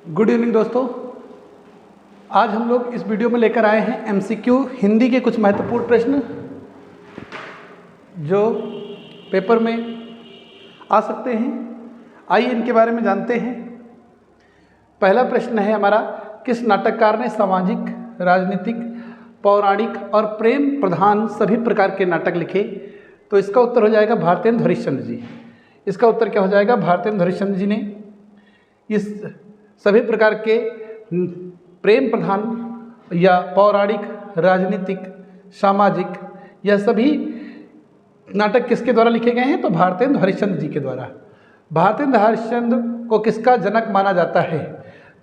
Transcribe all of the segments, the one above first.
Good evening दोस्तों। आज हम लोग इस वीडियो में लेकर आए हैं एमसीक्यू हिंदी के कुछ महत्वपूर्ण प्रश्न जो पेपर में आ सकते हैं। आइए इनके बारे में जानते हैं। पहला प्रश्न है हमारा, किस नाटककार ने सामाजिक, राजनीतिक, पौराणिक और प्रेम प्रधान सभी प्रकार के नाटक लिखे? तो इसका उत्तर हो जाएगा भारतेंदु हरिश्चंद्र जी। इसका उत्तर क्या हो जाएगा? भारतेंदु हरिश्चंद्र जी ने इस सभी प्रकार के प्रेम प्रधान या पौराणिक, राजनीतिक, सामाजिक यह सभी नाटक किसके द्वारा लिखे गए हैं? तो भारतेंदु हरिश्चंद्र जी के द्वारा। भारतेंदु हरिश्चंद्र को किसका जनक माना जाता है?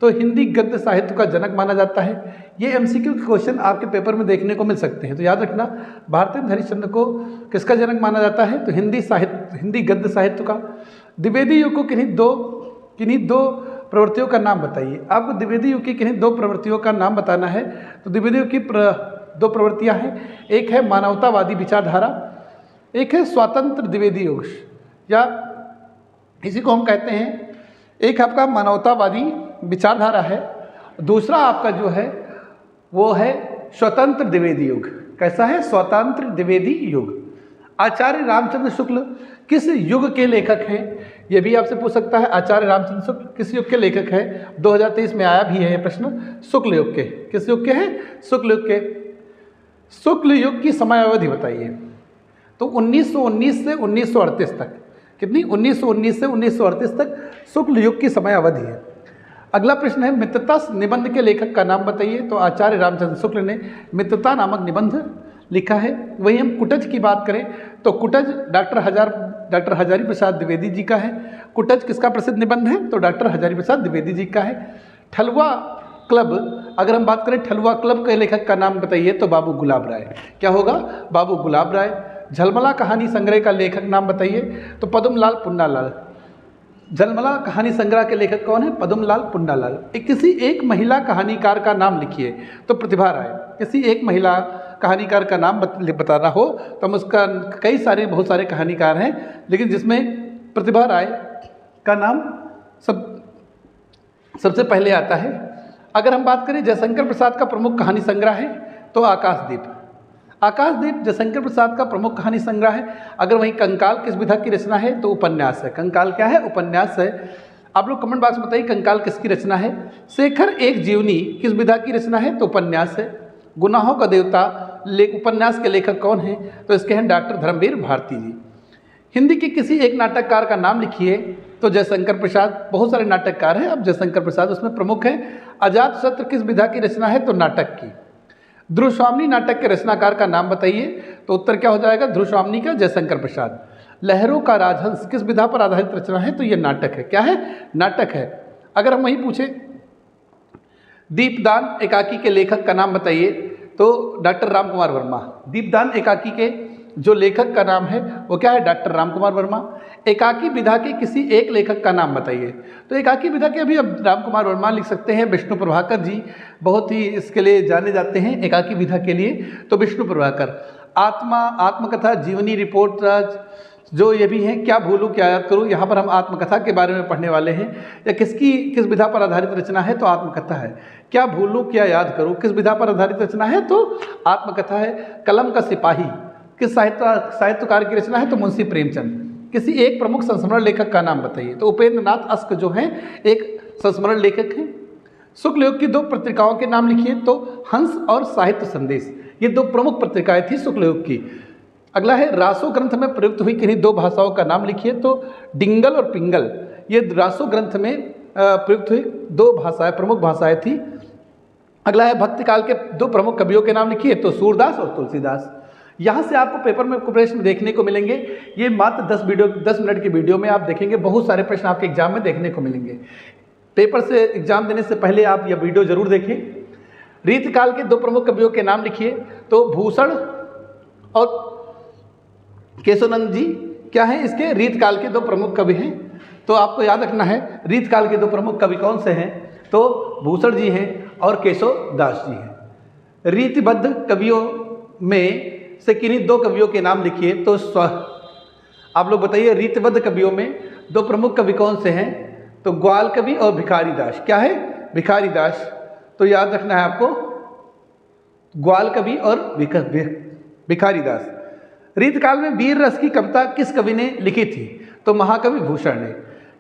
तो हिंदी गद्य साहित्य का जनक माना जाता है। ये एमसीक्यू के क्वेश्चन आपके पेपर में देखने को मिल सकते हैं, तो याद रखना भारतेंदु हरिश्चंद्र को किसका जनक माना जाता है? तो हिंदी गद्य साहित्य का। द्विवेदी युग को किन्हीं दो प्रवृत्तियों का नाम बताइए। आपको द्विवेदी युग की किन्हीं दो प्रवृत्तियों का नाम बताना है। तो द्विवेदी युग की दो प्रवृत्तियां हैं, एक है मानवतावादी विचारधारा, एक है स्वतंत्र द्विवेदी युग, या इसी को हम कहते हैं, एक आपका मानवतावादी विचारधारा है, दूसरा आपका जो है वो है स्वतंत्र द्विवेदी युग। कैसा है? स्वतंत्र द्विवेदी युग। आचार्य रामचंद्र शुक्ल किस युग के लेखक हैं? ये भी आपसे पूछ सकता है। आचार्य रामचंद्र शुक्ल किस युग के लेखक हैं? 2023 में आया भी है ये प्रश्न। शुक्ल युग के। किस युग के हैं? शुक्ल युग के। शुक्ल युग की समयावधि बताइए। तो 1919 से 1938 तक। कितनी? 1919 से 1938 तक शुक्ल युग की समयावधि है। अगला प्रश्न है, मित्रता निबंध के लेखक का नाम बताइए। तो आचार्य रामचंद्र शुक्ल ने मित्रता नामक निबंध लिखा है। वही हम कुटज की बात करें तो कुटज डॉक्टर हजारी प्रसाद द्विवेदी जी का है। कुटज किसका प्रसिद्ध निबंध है? तो डॉक्टर हजारी प्रसाद द्विवेदी जी का है। ठलुआ क्लब, अगर हम बात करें ठलुआ क्लब के लेखक का नाम बताइए तो बाबू गुलाब राय। क्या होगा? बाबू गुलाब राय। झलमला कहानी संग्रह का लेखक नाम बताइए। तो पद्मलाल पुन्नालाल। झलमला कहानी संग्रह के लेखक कौन है? पद्मलाल पुन्नालाल। किसी एक महिला कहानीकार का नाम लिखिए। तो प्रतिभा राय। किसी एक महिला कहानीकार का नाम बताना हो तो हम उसका बहुत सारे कहानीकार हैं, लेकिन जिसमें प्रतिभा राय का नाम सबसे पहले आता है। अगर हम बात करें जयशंकर प्रसाद का प्रमुख कहानी संग्रह है तो आकाशदीप। आकाशदीप जयशंकर प्रसाद का प्रमुख कहानी संग्रह है। अगर वहीं कंकाल किस विधा की रचना है? तो उपन्यास है। कंकाल क्या है? उपन्यास है। आप लोग कमेंट बॉक्स में बताइए कंकाल किसकी रचना है? शेखर एक जीवनी किस विधा की रचना है? तो उपन्यास है। गुनाहों का देवता उपन्यास के लेखक कौन हैं? तो इसके हैं डॉक्टर धर्मवीर भारती जी। हिंदी के किसी एक नाटककार का नाम लिखिए। तो जयशंकर प्रसाद। बहुत सारे नाटककार हैं, अब जयशंकर प्रसाद उसमें प्रमुख हैं। अजातशत्रु किस विधा की रचना है? तो नाटक की। ध्रुवस्वामिनी नाटक के रचनाकार का नाम बताइए। तो उत्तर क्या हो जाएगा? ध्रुवस्वामिनी का जयशंकर प्रसाद। लहरों का राजहंस किस विधा पर आधारित रचना है? तो ये नाटक है। क्या है? नाटक है। अगर हम वही पूछे दीपदान एकाकी के लेखक का नाम बताइए तो डॉक्टर राम कुमार वर्मा। दीपदान एकाकी के जो लेखक का नाम है वो क्या है? डॉक्टर राम कुमार वर्मा। एकाकी विधा के किसी एक लेखक का नाम बताइए। तो एकाकी विधा के अभी अब राम कुमार वर्मा लिख सकते हैं। विष्णु प्रभाकर जी बहुत ही इसके लिए जाने जाते हैं, एकाकी विधा के लिए। तो विष्णु प्रभाकर। आत्मकथा, जीवनी रिपोर्ट जो ये भी हैं, क्या भूलूं क्या याद करूं, यहाँ पर हम आत्मकथा के बारे में पढ़ने वाले हैं। या किस विधा पर आधारित रचना है? तो आत्मकथा है। क्या भूलूं क्या याद करूं किस विधा पर आधारित रचना है? तो आत्मकथा है। कलम का सिपाही किस साहित्यकार की रचना है? तो मुंशी प्रेमचंद। किसी एक प्रमुख संस्मरण लेखक का नाम बताइए। तो उपेंद्र नाथ अस्क जो हैं एक संस्मरण लेखक हैं। शुक्ल युग की दो पत्रिकाओं के नाम लिखिए। तो हंस और साहित्य संदेश, ये दो प्रमुख पत्रिकाएं थी शुक्ल युग की। अगला है, रासो ग्रंथ में प्रयुक्त हुई किन्हीं दो भाषाओं का नाम लिखिए। तो डिंगल और पिंगल, ये रासो ग्रंथ में प्रयुक्त हुई दो भाषाएं, प्रमुख भाषाएं थी। अगला है, भक्ति काल के दो प्रमुख कवियों के नाम लिखिए। तो सूरदास और तुलसीदास। यहाँ से आपको पेपर में प्रश्न देखने को मिलेंगे। ये मात्र 10 मिनट की वीडियो में आप देखेंगे, बहुत सारे प्रश्न आपके एग्जाम में देखने को मिलेंगे। पेपर से एग्जाम देने से पहले आप यह वीडियो जरूर देखें। रीतकाल के दो प्रमुख कवियों के नाम लिखिए। तो भूषण और केशवनंद जी क्या है? इसके रीतकाल के दो प्रमुख कवि हैं। तो आपको याद रखना है रीतकाल के दो प्रमुख कवि कौन से हैं? तो भूषण जी हैं और केशव दास जी हैं। रीतिबद्ध कवियों में से किन्हीं दो कवियों के नाम लिखिए। तो आप लोग बताइए रीतिबद्ध कवियों में दो प्रमुख कवि कौन से हैं? तो ग्वाल कवि और भिखारी दास। क्या है? भिखारी दास, तो याद रखना है आपको ग्वाल कवि और भिखारी दास। रीतकाल में वीर रस की कविता किस कवि ने लिखी थी? तो महाकवि भूषण ने।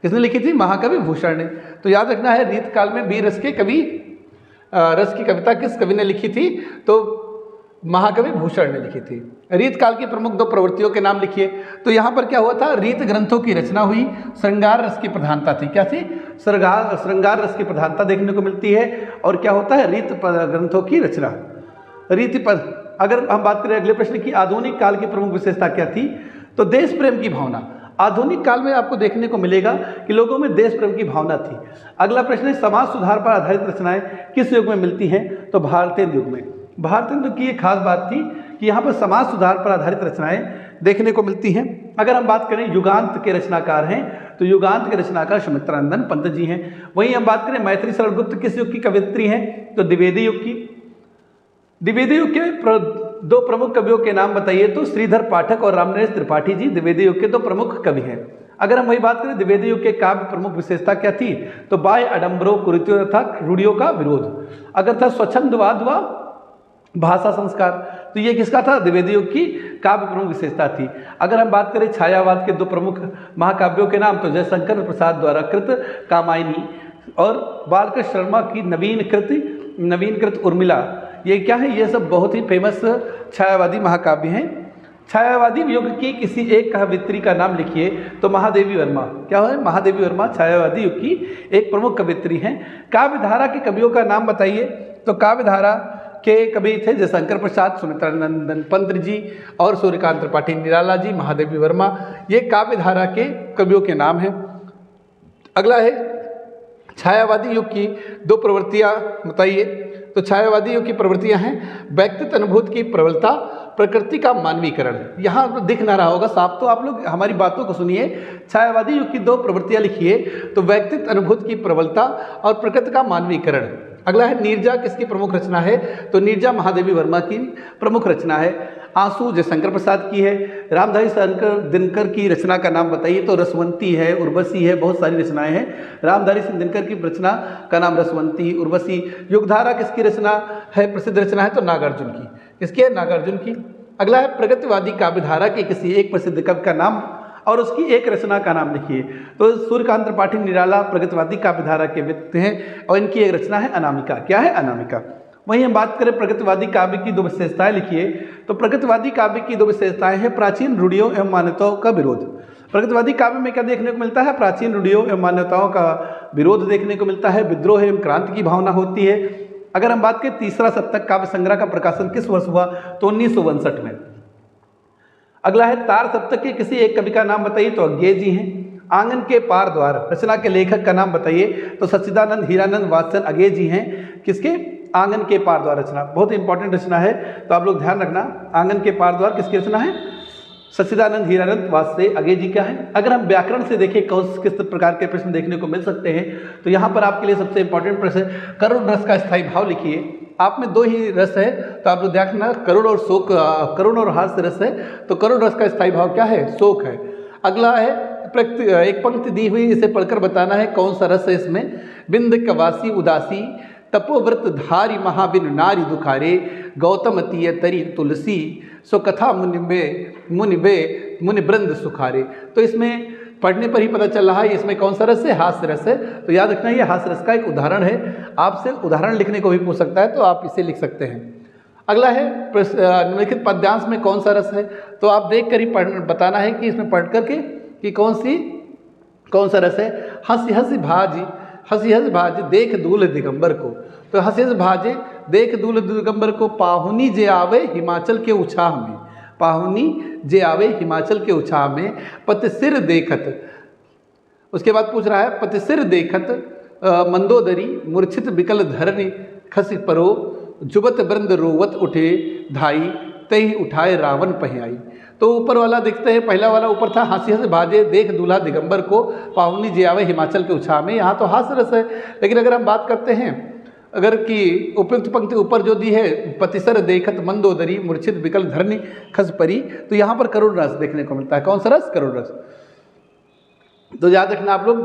किसने लिखी थी? महाकवि भूषण ने। तो याद रखना है रीतकाल में वीर रस के कवि रस की कविता किस कवि ने लिखी थी? तो महाकवि भूषण ने लिखी थी। रीतकाल की प्रमुख 2 प्रवृत्तियों के नाम लिखिए। तो यहाँ पर क्या हुआ था? रीत ग्रंथों की रचना हुई, श्रृंगार रस की प्रधानता थी। क्या थी? श्रृंगार रस की प्रधानता देखने को मिलती है। और क्या होता है? रीत ग्रंथों की रचना, रीति पद। अगर हम बात करें अगले प्रश्न की, आधुनिक काल की प्रमुख विशेषता क्या थी? तो देश प्रेम की भावना। आधुनिक काल में आपको देखने को मिलेगा कि लोगों में देश प्रेम की भावना थी। अगला प्रश्न है, समाज सुधार पर आधारित रचनाएं किस युग में मिलती हैं? तो भारतीय युग में। भारतीय युग की एक खास बात थी कि यहाँ पर समाज सुधार पर आधारित रचनाएं देखने को मिलती हैं। अगर हम बात करें युगांत के रचनाकार हैं, तो युगांत के रचनाकार सुमित्रानंदन पंत जी हैं। वहीं हम बात करें मैथिली शरण गुप्त किस युग की कवयित्री हैं? तो द्विवेदी युग की। द्विवेदी युग के 2 प्रमुख कवियों के नाम बताइए। तो श्रीधर पाठक और रामनरेश त्रिपाठी जी द्विवेदी युग के 2 प्रमुख कवि हैं। अगर हम वही बात करें द्विवेदी युग के काव्य प्रमुख विशेषता क्या थी? तो बाह्य आडंबरों कुरीतियों तथा रूढ़ियों का विरोध। अगर था स्वच्छंदवाद व भाषा संस्कार, तो ये किसका था? द्विवेदी युग की काव्य प्रमुख विशेषता थी। अगर हम बात करें छायावाद के 2 प्रमुख महाकाव्यों के नाम, तो जयशंकर प्रसाद द्वारा कृत कामायनी और बालकृष्ण शर्मा की नवीनकृत उर्मिला, ये क्या है? ये सब बहुत ही फेमस छायावादी महाकाव्य हैं। छायावादी युग की किसी एक कवयित्री का नाम लिखिए। तो महादेवी वर्मा। क्या है? महादेवी वर्मा छायावादी युग की एक प्रमुख कवयित्री हैं। काव्यधारा के कवियों का नाम बताइए। तो काव्यधारा के कवि थे जयशंकर प्रसाद, सुमित्रानंदन पंत जी और सूर्यकांत त्रिपाठी निराला जी, महादेवी वर्मा। ये काव्यधारा के कवियों के नाम हैं। अगला है छायावादी युग की 2 प्रवृत्तियां बताइए। तो छायावादी युग की प्रवृत्तियां हैं व्यक्तित्व अनुभूति की प्रबलता, प्रकृति का मानवीकरण। यहाँ दिख ना रहा होगा साफ, तो आप लोग हमारी बातों को सुनिए। छायावादी युग की 2 प्रवृत्तियां लिखिए। तो व्यक्तित्व अनुभूति की प्रबलता और प्रकृति का मानवीकरण। अगला है नीरजा किसकी प्रमुख रचना है? तो नीरजा महादेवी वर्मा की प्रमुख रचना है। आंसू जयशंकर प्रसाद की है। रामधारी शंकर दिनकर की रचना का नाम बताइए। तो रसवंती है, उर्वशी है, बहुत सारी रचनाएं हैं। रामधारी सिंह दिनकर की रचना का नाम रसवंती, उर्वशी। युगधारा किसकी रचना है? प्रसिद्ध रचना है तो नागार्जुन की। किसकी है? नागार्जुन की। अगला है प्रगतिवादी काव्यधारा के किसी एक प्रसिद्ध कवि का नाम और उसकी एक रचना का नाम लिखिए। तो सूर्यकांत त्रिपाठी निराला प्रगतिवादी काव्यधारा के व्यक्ति हैं और इनकी एक रचना है अनामिका। क्या है? अनामिका। वहीं हम बात करें प्रगतिवादी काव्य की 2 विशेषताएं लिखिए। तो प्रगतिवादी काव्य की 2 विशेषताएं हैं प्राचीन रूढ़ियों एवं मान्यताओं का विरोध। प्रगतिवादी काव्य में क्या देखने को मिलता है? प्राचीन रूढ़ियों एवं मान्यताओं का विरोध देखने को मिलता है। विद्रोह एवं क्रांति की भावना होती है। अगर हम बात करें तीसरा सप्तक काव्य संग्रह का प्रकाशन किस वर्ष हुआ? तो 1962 में। अगला है तार सप्तक के किसी एक कवि का नाम बताइए। तो अज्ञेय जी हैं। आंगन के पार द्वार रचना के लेखक का नाम बताइए। तो सच्चिदानंद हीरानंद वात्सन अज्ञेय जी हैं। किसके? आंगन के पार द्वार रचना बहुत इंपॉर्टेंट रचना है, तो आप लोग ध्यान रखना। आंगन के पार द्वार किसकी रचना है? सच्चिदानंद हीरानंद वात्स्य अज्ञेय जी का है। अगर हम व्याकरण से देखें किस प्रकार के प्रश्न देखने को मिल सकते हैं, तो यहाँ पर आपके लिए सबसे इंपॉर्टेंट प्रश्न है करुण रस का स्थायी भाव लिखिए। आप में 2 ही रस है, तो आप लोग ध्यान रखना करुण और शोक, करुण और हास्य रस है। तो करुण रस का स्थायी भाव क्या है? शोक है। अगला है एक पंक्ति दी हुई, इसे पढ़कर बताना है कौन सा रस है इसमें। बिंद कवासी उदासी तपोव्रत धारी महाबिन नारी दुखारे गौतम तीय तरी तुलसी सो कथा मुनि वृंद सुखारे। तो इसमें पढ़ने पर ही पता चल रहा है इसमें कौन सा रस है? हास्य रस है। तो याद रखना ये हास्य रस का एक उदाहरण है। आपसे उदाहरण लिखने को भी पूछ सकता है, तो आप इसे लिख सकते हैं। अगला है निम्नलिखित पद्यांश में कौन सा रस है? तो आप देख कर ही बताना है कि इसमें पढ़ करके कि कौन सा रस है। हंसी हंसी भाज देख दूल दिगंबर को। तो हंसी हंसी भाजे देख दूल दिगंबर को पाहुनी जे आवे हिमाचल के उछाह में। पाहुनी जे आवे हिमाचल के उछाह में पति सिर देखत। उसके बाद पूछ रहा है पति सिर देखत मंदोदरी मूर्छित बिकल धरनी खसी परो जुबत वृंद रोवत उठे धाई तही उठाए रावण पहियाई। तो ऊपर वाला देखते हैं, पहला वाला ऊपर था हंसी हंस भाजे देख दूल्हा दिगंबर को पाहुनी जे आवे हिमाचल के उछाह में। यहाँ तो हास्य रस है। लेकिन अगर हम बात करते हैं अगर कि उपयुक्त पंक्ति ऊपर जो दी है पतिसर देखत मंदोदरी मूर्छित विकल धरनी खस परी, तो यहाँ पर करुण रस देखने को मिलता है। कौन सा रस? करुण रस। तो याद रखना आप लोग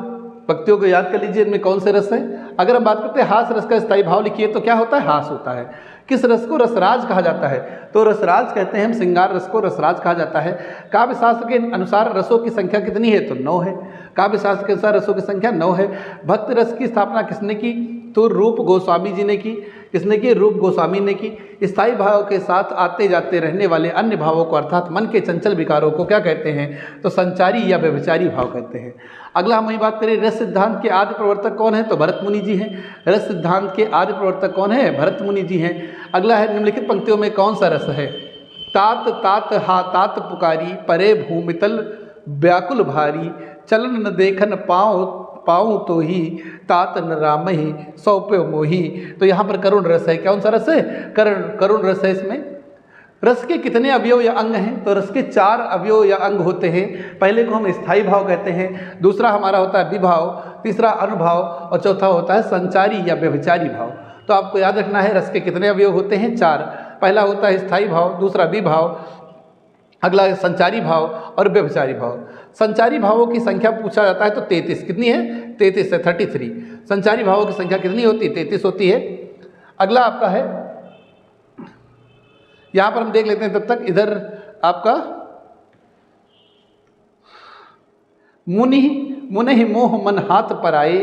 पंक्तियों को याद कर लीजिए इनमें कौन से रस है। अगर हम बात करते हैं हास रस का स्थायी भाव लिखिए तो क्या होता है? हास होता है। किस रस को रसराज कहा जाता है? तो रसराज कहते हैं हम, श्रृंगार रस को रसराज कहा जाता है। काव्य शास्त्र के अनुसार रसों की संख्या कितनी है? तो 9 है। काव्य शास्त्र के अनुसार रसों की संख्या 9 है। भक्त रस की स्थापना किसने की? तो रूप गोस्वामी जी ने की। किसने की? रूप गोस्वामी ने की। स्थायी भाव के साथ आते जाते रहने वाले अन्य भावों को अर्थात मन के चंचल विकारों को क्या कहते हैं? तो संचारी या व्यभिचारी भाव कहते हैं। अगला हम वही बात करें, रस सिद्धांत के आदि प्रवर्तक कौन है? तो भरत मुनि जी हैं। रस सिद्धांत के आदि प्रवर्तक कौन है? भरत मुनि जी हैं। अगला है, निम्नलिखित पंक्तियों में कौन सा रस है? तात तात हा तात पुकारी, परे भूमितल व्याकुल भारी, चलन न देखन पाऊँ तो ही, तात न राम ही सौंपे मोही। तो यहाँ पर करुण रस है। कौन सा रस है? करुण रस है। इसमें रस के कितने अवयव या अंग हैं? तो रस के 4 अवयव या अंग होते हैं। पहले को हम स्थायी भाव कहते हैं, दूसरा हमारा होता है विभाव, तीसरा अनुभाव और चौथा होता है संचारी या व्यभिचारी भाव। तो आपको याद रखना है रस के कितने अवयव होते हैं? 4। पहला होता है स्थायी भाव, दूसरा विभाव, अगला है संचारी भाव और व्यभिचारी भाव। संचारी भावों की संख्या पूछा जाता है तो 33। कितनी है? 33 है, 33। संचारी भावों की संख्या कितनी होती है? 33 होती है। अगला आपका है, यहाँ पर हम देख लेते हैं तब तक, इधर आपका मुनि मोह मन हाथ पर आए,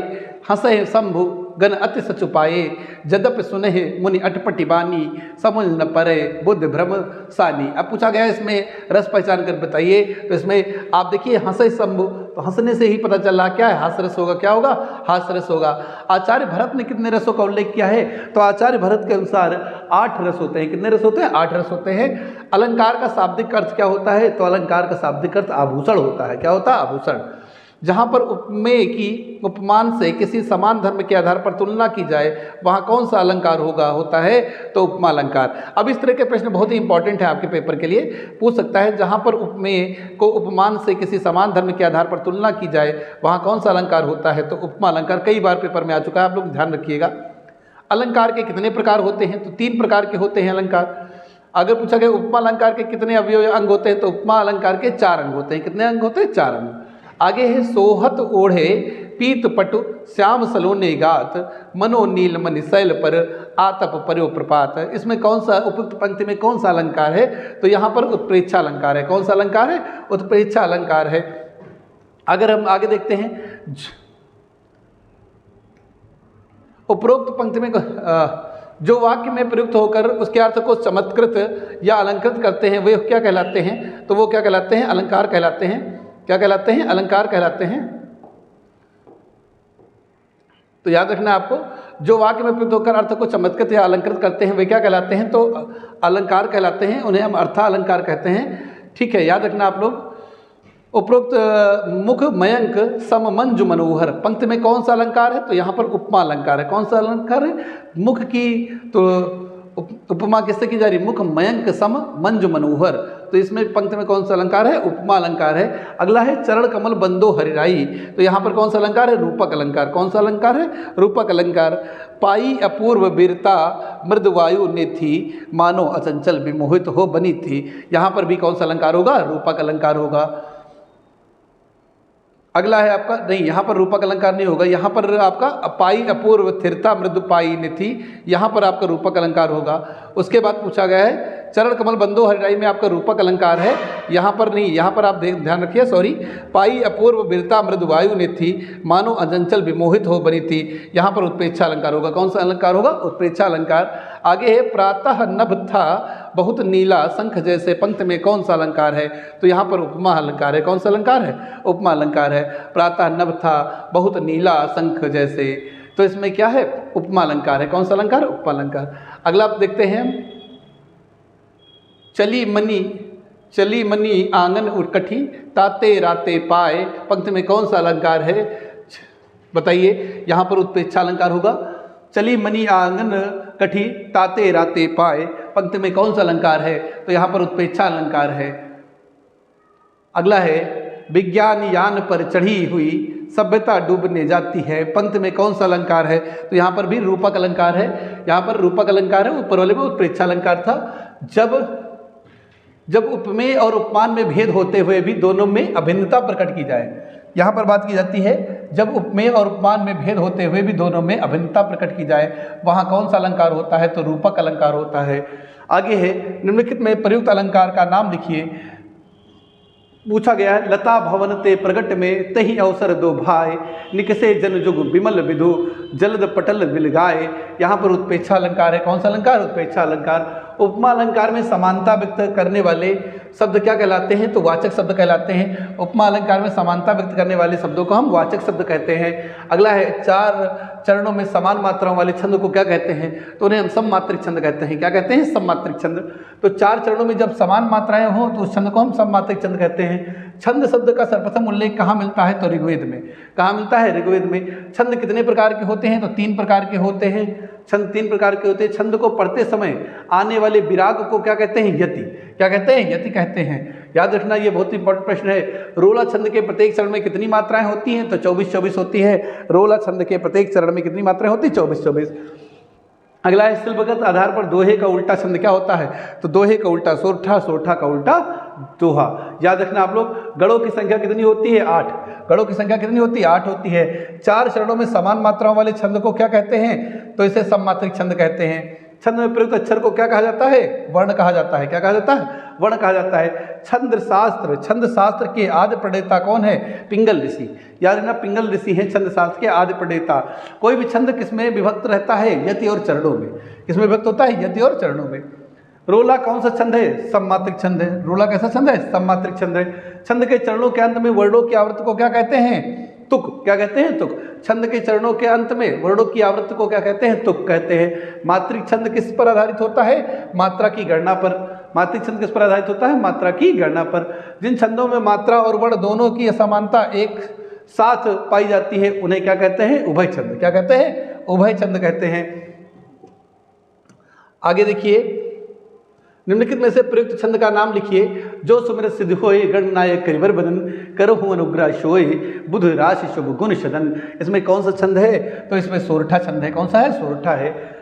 हंसे शंभु गण अति सचुपाए, जदप सुनह मुनि अटपटी बानी, समझ न परे बुद्ध भ्रम सानी। अब पूछा गया इसमें रस पहचान कर बताइए। तो इसमें आप देखिए हंसे शंभु, तो हंसने से ही पता चल रहा क्या है? हास रस होगा। क्या होगा? हास रस होगा। आचार्य भरत ने कितने रसों का उल्लेख किया है? तो आचार्य भरत के अनुसार 8 रस होते हैं। कितने रस होते हैं? 8 रस होते हैं। अलंकार का शाब्दिक अर्थ क्या होता है? तो अलंकार का शाब्दिक अर्थ आभूषण होता है। क्या होता है? आभूषण। जहाँ पर उपमेय की उपमान से किसी समान धर्म के आधार पर तुलना की जाए वहाँ कौन सा अलंकार होता है? तो उपमा अलंकार। अब इस तरह के प्रश्न बहुत ही इंपॉर्टेंट है आपके पेपर के लिए, पूछ सकता है जहाँ पर उपमेय को उपमान से किसी समान धर्म के आधार पर तुलना की जाए वहाँ कौन सा अलंकार होता है? तो उपमा अलंकार। कई बार पेपर में आ चुका है, आप लोग ध्यान रखिएगा। अलंकार के कितने प्रकार होते हैं? तो 3 प्रकार के होते हैं अलंकार। अगर पूछा गया उपमा अलंकार के कितने अवयव अंग होते हैं? तो उपमा अलंकार के 4 अंग होते हैं। कितने अंग होते हैं? 4 अंग। आगे है, सोहत ओढ़े पीत पटु श्याम सलोने गात, मनो नील मनि शैल पर आतप पर्यो प्रपात। इसमें कौन सा, उपयुक्त पंक्ति में कौन सा अलंकार है? तो यहाँ पर उत्प्रेक्षा अलंकार है। कौन सा अलंकार है? उत्प्रेक्षा अलंकार है। अगर हम आगे देखते हैं, उपरोक्त पंक्ति में जो वाक्य में प्रयुक्त होकर उसके अर्थ को चमत्कृत या अलंकृत करते हैं वे क्या कहलाते हैं? तो वो क्या कहलाते हैं? अलंकार कहलाते हैं। क्या कहलाते हैं? अलंकार कहलाते हैं। तो याद रखना आपको, जो वाक्य में प्रयुक्त होकर अर्थ को चमत्कृत या अलंकृत करते हैं वे क्या कहलाते हैं? तो अलंकार कहलाते हैं। उन्हें हम अर्था अलंकार कहते हैं। ठीक है, याद रखना आप लोग। उपरोक्त मुख मयंक सम मंजु मनोहर पंक्ति में कौन सा अलंकार है? तो यहाँ पर उपमा अलंकार है। कौन सा अलंकार है? मुख की तो उपमा किससे की जा रही? मुख मयंक सम मंजु मनोहर। तो इसमें पंक्ति में कौन सा अलंकार है? उपमा अलंकार है। अगला है, चरण कमल बंदो हरिराई। तो यहाँ पर कौन सा अलंकार है? रूपक अलंकार। कौन सा अलंकार है? रूपक अलंकार। पाई अपूर्व वीरता मृदवायु ने थी, मानो अचंचल विमोहित हो बनी थी। यहाँ पर भी कौन सा अलंकार होगा? रूपक अलंकार होगा। अगला है आपका, नहीं यहाँ पर रूपक अलंकार नहीं होगा, यहाँ पर आपका पाई अपूर्व स्थिरता मृदु पाई ने थी, यहाँ पर आपका रूपक अलंकार होगा। उसके बाद पूछा गया है, चरण कमल बंदो हरिराई में आपका रूपक अलंकार है, यहाँ पर नहीं, यहाँ पर आप ध्यान रखिए, सॉरी, पाई अपूर्व वीरता मृदु वायु ने थी, मानो अचंचल विमोहित हो बनी थी, यहाँ पर उत्प्रेक्षा अलंकार होगा। कौन सा अलंकार होगा? उत्प्रेक्षा अलंकार। आगे है, प्रातः नभ था बहुत नीला शंख जैसे, पंक्ति में कौन सा अलंकार है? तो यहाँ पर उपमा अलंकार है। कौन सा अलंकार है? उपमा अलंकार है। प्रातः नभ था बहुत नीला शंख जैसे, तो इसमें क्या है? उपमा अलंकार है। कौन सा अलंकार? उपमा अलंकार। अगला आप देखते हैं, चली मनी आंगन उठकठी ताते राते पाए, पंक्ति में कौन सा अलंकार है? बताइए। यहाँ पर उत्प्रेक्षा अलंकार होगा। चली मनी आंगन कठी ताते राते पाए, पंक्ति में कौन सा अलंकार है? तो यहाँ पर उत्प्रेक्षा अलंकार है। अगला है, विज्ञान यान पर चढ़ी हुई सभ्यता डूबने जाती है, पंक्ति में कौन सा अलंकार है? तो यहाँ पर भी रूपक अलंकार है। यहाँ पर रूपक अलंकार है, ऊपर वाले में उत्प्रेक्षा अलंकार था। जब उपमेय और उपमान में भेद होते हुए भी दोनों में अभिन्नता प्रकट की जाए, यहाँ पर बात की जाती है जब उपमेय और उपमान में भेद होते हुए भी दोनों में अभिन्नता प्रकट की जाए, वहाँ कौन सा अलंकार होता है? तो रूपक अलंकार होता है। आगे है, निम्नलिखित में प्रयुक्त अलंकार का नाम लिखिए। पूछा गया है, लता भवन ते प्रगट में तही अवसर दो भाई, निकसे जन जुग विमल विधु जलद पटल विलगाए। यहाँ पर उत्प्रेक्षा अलंकार है। कौन सा अलंकार? उत्प्रेक्षा अलंकार। उपमा अलंकार में समानता व्यक्त करने वाले शब्द क्या कहलाते हैं? तो वाचक शब्द कहलाते हैं। उपमा अलंकार में समानता व्यक्त करने वाले शब्दों को हम वाचक शब्द कहते हैं। अगला है, 4 चरणों में समान मात्राओं वाले छंद को क्या कहते हैं? तो उन्हें हम सममात्रिक छंद कहते हैं। क्या कहते हैं? सममात्रिक छंद। तो 4 चरणों में जब समान मात्राएं हों तो उस छंद को हम सममात्रिक छंद कहते हैं। छंद शब्द का सर्वप्रथम उल्लेख कहाँ मिलता है? तो ऋग्वेद में। कहाँ मिलता है? ऋग्वेद में। छंद कितने प्रकार के होते हैं? तो 3 प्रकार के होते हैं। छंद 3 प्रकार के होते हैं। छंद को पढ़ते समय आने वाले विराग को क्या कहते हैं? यति। क्या कहते हैं? यति कहते हैं। याद रखना, ये बहुत इंपॉर्टेंट प्रश्न है। रोला छंद के प्रत्येक चरण में कितनी मात्राएं होती हैं? तो 24-24 होती है। रोला छंद के प्रत्येक चरण में कितनी मात्राएं होती? 24-24। अगला है, शिल्पगत आधार पर दोहे का उल्टा छंद क्या होता है? तो दोहे का उल्टा सोरठा, सोरठा का उल्टा दोहा। याद रखना आप लोग, गढ़ों की संख्या कितनी होती है? 8। गढ़ों की संख्या कितनी होती है? 8 होती है। 4 चरणों में समान मात्राओं वाले छंद को क्या कहते हैं? तो इसे सममात्रिक छंद कहते हैं। छंद में प्रयुक्त अक्षर को क्या कहा जाता है? वर्ण कहा जाता है। क्या कहा जाता है? वर्ण कहा जाता है। छंद शास्त्र, छंद शास्त्र के आदि प्रणेता कौन है? पिंगल ऋषि। याद रखना, पिंगल ऋषि हैं छंद शास्त्र के आदि प्रणेता। कोई भी छंद किसमें विभक्त रहता है? यति और चरणों में। किसमें विभक्त होता है? यति और चरणों में। रोला कौन सा छंद है? सममात्रिक छंद है। रोला कैसा छंद है? सममात्रिक छंद है। छंद के चरणों के अंत में वर्णों की आवृत्ति को क्या कहते हैं? तुक। क्या कहते हैं? तुक। छंद के चरणों के अंत में वर्णों की आवृत्ति को क्या कहते हैं? तुक कहते हैं। मात्रिक छंद किस पर आधारित होता है? मात्रा की गणना पर। मात्रिक छंद किस पर आधारित होता है? मात्रा की गणना पर। जिन छंदों में मात्रा और वर्ण दोनों की असमानता एक साथ पाई जाती है उन्हें क्या कहते हैं? उभय छंद। क्या कहते हैं? उभय छंद कहते हैं। आगे देखिए, निम्नलिखित में से प्रयुक्त छंद का नाम लिखिए। जो सुमिरत सिद्ध होए, गणनायक करिवर बदन, करहु अनुग्रह सोए, बुध राशि शुभ गुण सदन। इसमें कौन सा छंद है? तो इसमें सोरठा छंद है। कौन सा है? सोरठा है।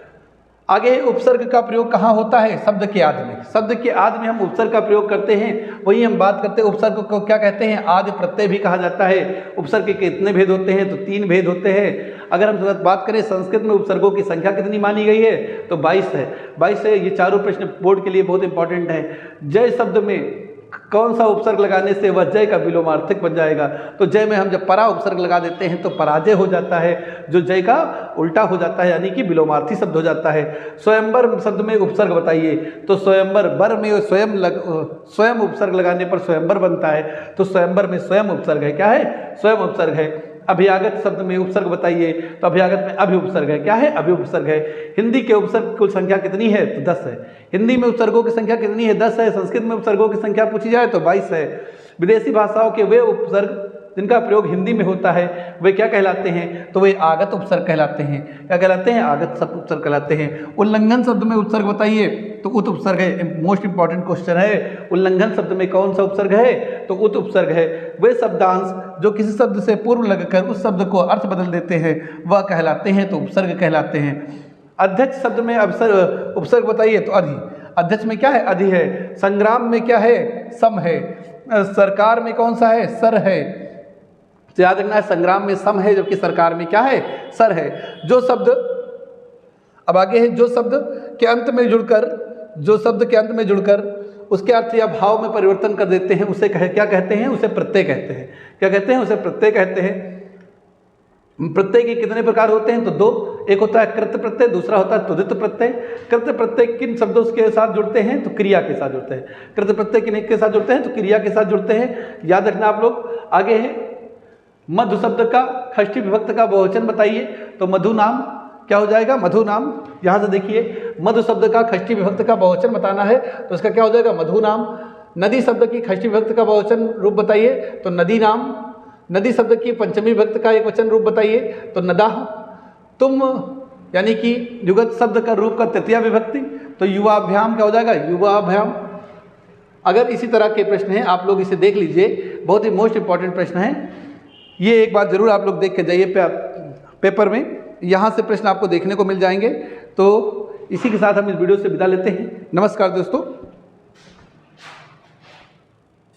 आगे उपसर्ग का प्रयोग कहाँ होता है? शब्द के आदि में। शब्द के आदि में हम उपसर्ग का प्रयोग करते हैं। वही हम बात करते हैं, उपसर्ग को क्या कहते हैं? आदि प्रत्यय भी कहा जाता है। उपसर्ग के कितने भेद होते हैं? तो 3 भेद होते हैं। अगर हम बात करें संस्कृत में उपसर्गों की संख्या कितनी मानी गई है? तो 22 है। 22 है। ये चारों प्रश्न बोर्ड के लिए बहुत इंपॉर्टेंट है। जय शब्द में कौन सा उपसर्ग लगाने से वह जय का विलोमार्थक बन जाएगा? तो जय में हम जब परा उपसर्ग लगा देते हैं तो पराजय हो जाता है, जो जय का उल्टा हो जाता है, यानी कि विलोमार्थी शब्द हो जाता है। स्वयंवर शब्द में उपसर्ग बताइए। तो स्वयंवर, वर में स्वयं उपसर्ग लगाने पर स्वयंवर बनता है। तो स्वयंवर में स्वयं उपसर्ग है। क्या है? स्वयं उपसर्ग है। अभियागत शब्द में उपसर्ग बताइए। तो अभियागत में अभि उपसर्ग है। क्या है? अभि उपसर्ग है। हिंदी के उपसर्ग की कुल संख्या कितनी है? तो 10 है। हिंदी में उपसर्गों की संख्या कितनी है? 10 है। संस्कृत में उपसर्गों की संख्या पूछी जाए तो 22 है। विदेशी भाषाओं के वे उपसर्ग जिनका प्रयोग हिंदी में होता है वे क्या कहलाते हैं? तो वे आगत उपसर्ग कहलाते हैं। क्या कहलाते हैं? आगत उपसर्ग कहलाते हैं। उल्लंघन शब्द में उपसर्ग बताइए। तो उत उपसर्ग है। मोस्ट इंपॉर्टेंट क्वेश्चन है। उल्लंघन शब्द में कौन सा उपसर्ग है? तो उत उपसर्ग है। वे शब्दांश जो किसी शब्द से पूर्व लगकर उस शब्द को अर्थ बदल देते हैं वह कहलाते हैं, तो उपसर्ग कहलाते हैं। अध्यक्ष शब्द में उपसर्ग बताइए। तो अधि। अध्यक्ष में क्या है? अधि है। संग्राम में क्या है? सम है। सरकार में कौन सा है? सर है। तो याद रखना है, संग्राम में सम है जबकि सरकार में क्या है? सर है। जो शब्द, अब आगे है, जो शब्द के अंत में जुड़कर उसके अर्थ या भाव में परिवर्तन कर देते हैं उसे क्या कहते हैं? उसे प्रत्यय कहते हैं। क्या कहते हैं? उसे प्रत्यय कहते हैं। प्रत्यय के कितने प्रकार होते हैं? तो 2। एक होता है कृत प्रत्यय, दूसरा होता है तुदित प्रत्यय। कृत प्रत्यय किन शब्दों के साथ जुड़ते हैं? तो क्रिया के साथ जुड़ते हैं। कृत प्रत्यय किन के साथ जुड़ते हैं? तो क्रिया के साथ जुड़ते हैं। याद रखना आप लोग। आगे है, मधु शब्द का षष्ठी विभक्त का बहुवचन बताइए। तो मधु नाम क्या हो जाएगा? मधु नाम। यहाँ से देखिए, मधु शब्द का षष्ठी विभक्त का बहुवचन बताना है तो इसका क्या हो जाएगा? मधु नाम। नदी शब्द की षष्ठी विभक्त का बहुवचन रूप बताइए। तो नदी नाम। नदी शब्द की पंचमी विभक्त का एक वचन रूप बताइए। तो नदा। तुम यानी कि युगत शब्द का रूप का तृतीया विभक्ति। तो युवाभ्याम क्या हो जाएगा? युवाभ्याम। अगर इसी तरह के प्रश्न हैं आप लोग इसे देख लीजिए, बहुत ही मोस्ट इंपॉर्टेंट प्रश्न है ये। एक बार जरूर आप लोग देख के जाइए पेपर में, यहाँ से प्रश्न आपको देखने को मिल जाएंगे। तो इसी के साथ हम इस वीडियो से विदा लेते हैं। नमस्कार दोस्तों।